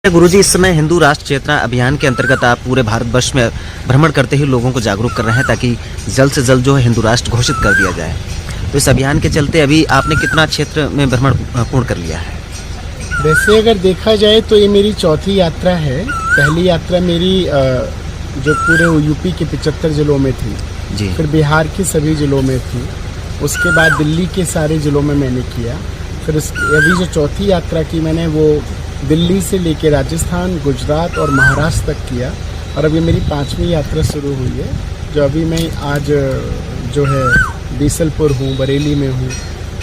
गुरुजी, इस समय हिंदू राष्ट्र चेतना अभियान के अंतर्गत आप पूरे भारतवर्ष में भ्रमण करते ही लोगों को जागरूक कर रहे हैं ताकि जल्द से जल्द जो है हिंदू राष्ट्र घोषित कर दिया जाए। तो इस अभियान के चलते अभी आपने कितना क्षेत्र में भ्रमण पूर्ण कर लिया है? वैसे अगर देखा जाए तो ये मेरी चौथी यात्रा है। पहली यात्रा मेरी जो पूरे यूपी के 75 जिलों में थी जी। फिर बिहार के सभी जिलों में थी, उसके बाद दिल्ली के सारे जिलों में मैंने किया। फिर अभी जो चौथी यात्रा की मैंने वो दिल्ली से लेकर राजस्थान, गुजरात और महाराष्ट्र तक किया। और अभी मेरी 5वीं यात्रा शुरू हुई है, जो अभी मैं आज जो है बीसलपुर हूँ, बरेली में हूँ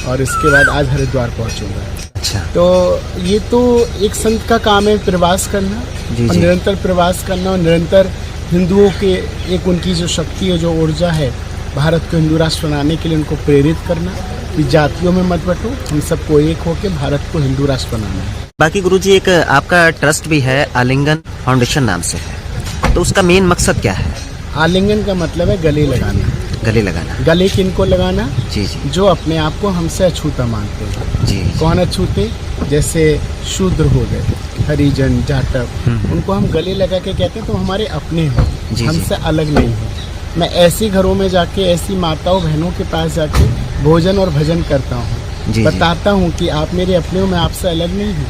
और इसके बाद आज हरिद्वार पहुँचूँगा। अच्छा, तो ये तो एक संत का काम है, प्रवास करना जी, और जी। निरंतर प्रवास करना और निरंतर हिंदुओं के एक उनकी जो शक्ति है, जो ऊर्जा है, भारत को हिंदू राष्ट्र बनाने के लिए उनको प्रेरित करना कि जातियों में मत बटो, हम सबको एक होकर भारत को हिंदू राष्ट्र बनाना है। बाकी गुरुजी, एक आपका ट्रस्ट भी है, आलिंगन फाउंडेशन नाम से है, तो उसका मेन मकसद क्या है? आलिंगन का मतलब है गले लगाना। गले लगाना। गले किनको लगाना? जी जी जो अपने आप को हमसे अछूता मानते हैं। जी। कौन अछूते? जैसे शूद्र हो गए, हरिजन, जाटव, उनको हम गले लगा के कहते हैं तो हमारे अपने हो, जी, हमसे अलग नहीं हो। मैं ऐसे घरों में जाके, ऐसी माताओं बहनों के पास जाके भोजन और भजन करता हूँ, जी। बताता हूँ कि आप मेरे अपने हो, मैं आपसे अलग नहीं हूँ।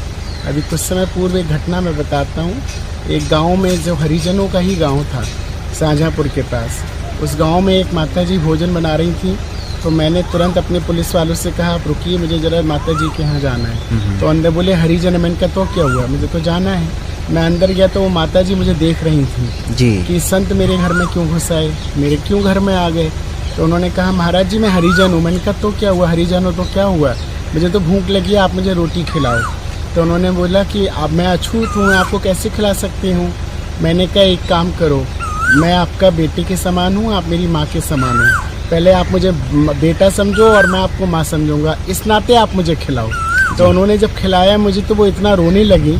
अभी कुछ समय पूर्व एक घटना मैं बताता हूँ। एक गांव में जो हरिजनों का ही गांव था, शाहजहाँपुर के पास, उस गांव में एक माताजी भोजन बना रही थी। तो मैंने तुरंत अपने पुलिस वालों से कहा, आप रुकिए, मुझे जरा माताजी के यहाँ जाना है। तो अंदर बोले हरिजन है। मैंने कहा तो क्या हुआ, मुझे तो जाना है। मैं अंदर गया तो वो माताजी मुझे देख रही थी जी। कि संत मेरे घर में क्यों घुस आए, मेरे क्यों घर में आ गए। तो उन्होंने कहा, महाराज जी मैं हरिजन हूँ। मैंने कहा तो क्या हुआ, हरिजन हो तो क्या हुआ, मुझे तो भूख लगी है, आप मुझे रोटी खिलाओ। तो उन्होंने बोला कि अब मैं अछूत हूँ, आपको कैसे खिला सकती हूँ। मैंने कहा एक काम करो, मैं आपका बेटे के समान हूँ, आप मेरी माँ के समान हो। पहले आप मुझे बेटा समझो और मैं आपको माँ समझूंगा, इस नाते आप मुझे खिलाओ। तो उन्होंने जब खिलाया मुझे, तो वो इतना रोने लगी,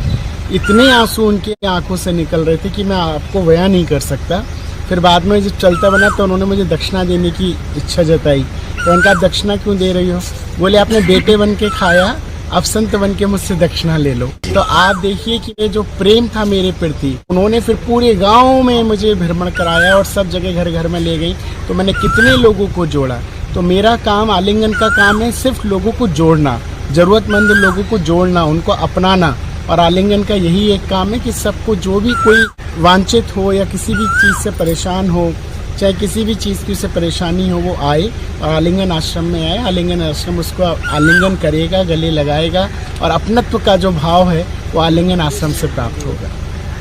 इतने आंसू उनकी आंखों से निकल रहे थे कि मैं आपको बयां नहीं कर सकता। फिर बाद में जब चलता बना तो उन्होंने मुझे दक्षिणा देने की इच्छा जताई। तो उनका दक्षिणा क्यों दे रही हो? बोले आपने बेटे बन के खाया, अब संत बन के मुझसे दक्षिणा ले लो। तो आप देखिए कि ये जो प्रेम था मेरे प्रति, उन्होंने फिर पूरे गांव में मुझे भ्रमण कराया और सब जगह घर घर में ले गई। तो मैंने कितने लोगों को जोड़ा। तो मेरा काम, आलिंगन का काम है सिर्फ लोगों को जोड़ना, जरूरतमंद लोगों को जोड़ना, उनको अपनाना। और आलिंगन का यही एक काम है कि सबको, जो भी कोई वांछित हो या किसी भी चीज़ से परेशान हो, चाहे किसी भी चीज़ की उसे परेशानी हो, वो आए और आलिंगन आश्रम में आए। आलिंगन आश्रम उसको आलिंगन करेगा, गले लगाएगा और अपनत्व का जो भाव है वो आलिंगन आश्रम से प्राप्त होगा।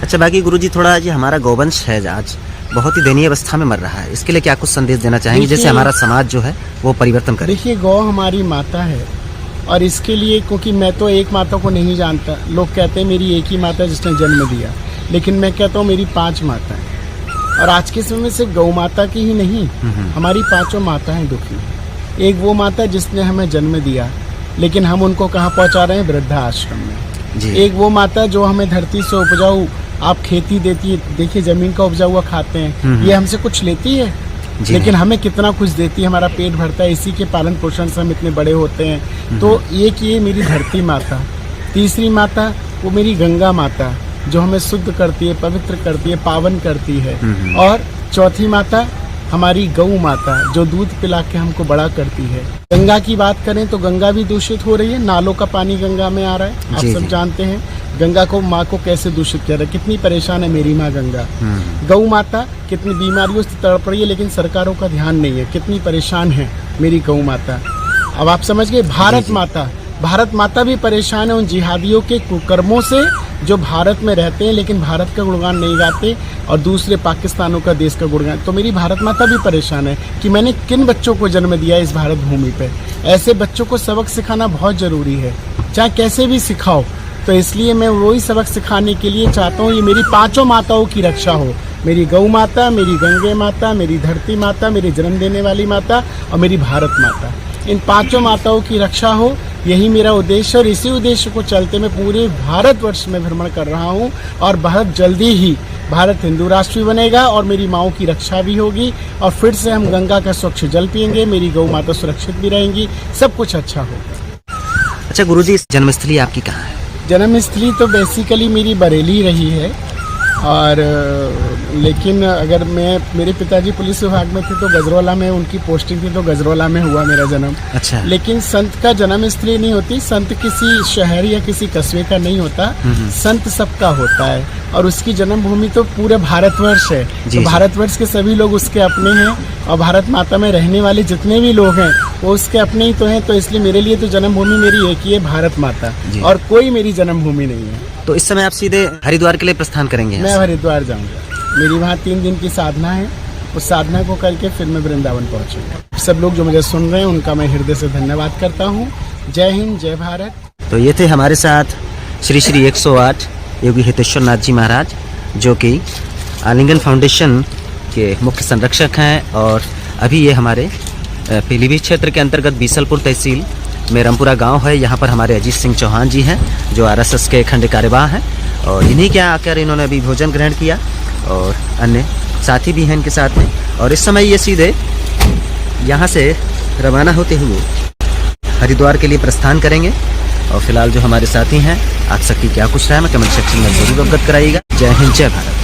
अच्छा, बाकी गुरुजी, थोड़ा ये हमारा गौवंश है आज बहुत ही दयनीय अवस्था में मर रहा है, इसके लिए क्या कुछ संदेश देना चाहेंगे, जैसे हमारा समाज जो है वो परिवर्तन करे? देखिए, गौ हमारी माता है और इसके लिए, क्योंकि मैं तो एक माता को नहीं जानता, लोग कहते हैं मेरी एक ही माता जिसने जन्म दिया, लेकिन मैं कहता हूँ मेरी 5 माता हैं। और आज के समय में सिर्फ गौ माता की ही नहीं, हमारी 5 माताएं दुखी। एक वो माता जिसने हमें जन्म दिया, लेकिन हम उनको कहाँ पहुँचा रहे हैं? वृद्धा आश्रम में जी। एक वो माता जो हमें धरती से उपजाऊ आप खेती देती है, देखिए जमीन का उपजा हुआ खाते हैं, ये हमसे कुछ लेती है लेकिन हमें कितना कुछ देती है, हमारा पेट भरता है, इसी के पालन पोषण से हम इतने बड़े होते हैं। तो ये मेरी धरती माता। तीसरी माता वो मेरी गंगा माता, जो हमें शुद्ध करती है, पवित्र करती है, पावन करती है। और चौथी माता हमारी गौ माता, जो दूध पिला के हमको बड़ा करती है। गंगा की बात करें तो गंगा भी दूषित हो रही है, नालों का पानी गंगा में आ रहा है, आप सब जानते हैं। गंगा को, माँ को कैसे दूषित कर रहा है, कितनी परेशान है मेरी माँ गंगा। गौ माता कितनी बीमारियों से तड़प रही है, लेकिन सरकारों का ध्यान नहीं है, कितनी परेशान है मेरी गौ माता। अब आप समझ गए। भारत माता, भारत माता भी परेशान है उन जिहादियों के कुकर्मों से, जो भारत में रहते हैं लेकिन भारत का गुणगान नहीं गाते और दूसरे पाकिस्तानों का, देश का गुणगान। तो मेरी भारत माता भी परेशान है कि मैंने किन बच्चों को जन्म दिया इस भारत भूमि पे। ऐसे बच्चों को सबक सिखाना बहुत ज़रूरी है, चाहे कैसे भी सिखाओ। तो इसलिए मैं वही सबक सिखाने के लिए चाहता हूँ, ये मेरी 5 माताओं की रक्षा हो। मेरी गौ माता, मेरी गंगे माता, मेरी धरती माता, मेरी जन्म देने वाली माता और मेरी भारत माता, इन 5 माताओं की रक्षा हो, यही मेरा उद्देश्य। और इसी उद्देश्य को चलते मैं पूरे भारतवर्ष में भ्रमण कर रहा हूँ और बहुत जल्दी ही भारत हिंदू राष्ट्र भी बनेगा और मेरी माँओं की रक्षा भी होगी और फिर से हम गंगा का स्वच्छ जल पिएंगे, मेरी गौ माता सुरक्षित भी रहेंगी, सब कुछ अच्छा होगा। अच्छा गुरुजी, जन्मस्थली आपकी कहाँ है? जन्मस्थली तो बेसिकली मेरी बरेली रही है, और लेकिन अगर मैं, मेरे पिताजी पुलिस विभाग में थे तो गजरौला में उनकी पोस्टिंग थी, तो गजरौला में हुआ मेरा जन्म। अच्छा। लेकिन संत का जन्मस्थली नहीं होती, संत किसी शहर या किसी कस्बे का नहीं होता, संत सबका होता है, और उसकी जन्मभूमि तो पूरे भारतवर्ष है। जी, तो जी। भारतवर्ष के सभी लोग उसके अपने हैं, और भारत माता में रहने वाले जितने भी लोग हैं वो उसके अपने ही तो हैं। तो इसलिए मेरे लिए तो जन्मभूमि मेरी एक ही है, भारत माता, जी। और कोई मेरी जन्मभूमि नहीं है। तो इस समय आप सीधे हरिद्वार के लिए प्रस्थान करेंगे यहाँ मैं से? हरिद्वार जाऊंगा, मेरी वहाँ 3 दिन की साधना है, उस साधना को करके फिर मैं वृंदावन पहुंचूंगा। सब लोग जो मुझे सुन रहे हैं उनका मैं हृदय से धन्यवाद करता हूँ। जय हिंद, जय भारत। तो ये थे हमारे साथ श्री श्री 108 योगी हितेश्वर नाथ जी महाराज, जो कि आलिंगन फाउंडेशन के मुख्य संरक्षक हैं, और अभी ये हमारे पीलीभीत क्षेत्र के अंतर्गत बीसलपुर तहसील में रामपुरा गांव है। यहाँ पर हमारे अजीत सिंह चौहान जी हैं, जो आरएसएस के खंड कार्यवाह हैं, और इन्हीं के यहाँ आकर इन्होंने अभी भोजन ग्रहण किया, और अन्य साथी भी हैं इनके साथ में। और इस समय ये सीधे यहाँ से रवाना होते हुए हरिद्वार के लिए प्रस्थान करेंगे। और फिलहाल जो हमारे साथी हैं, आप सबकी क्या कुछ रहा है, मैं कमेंट सेक्शन में जरूर अवगत कराइएगा। जय हिंद, जय भारत।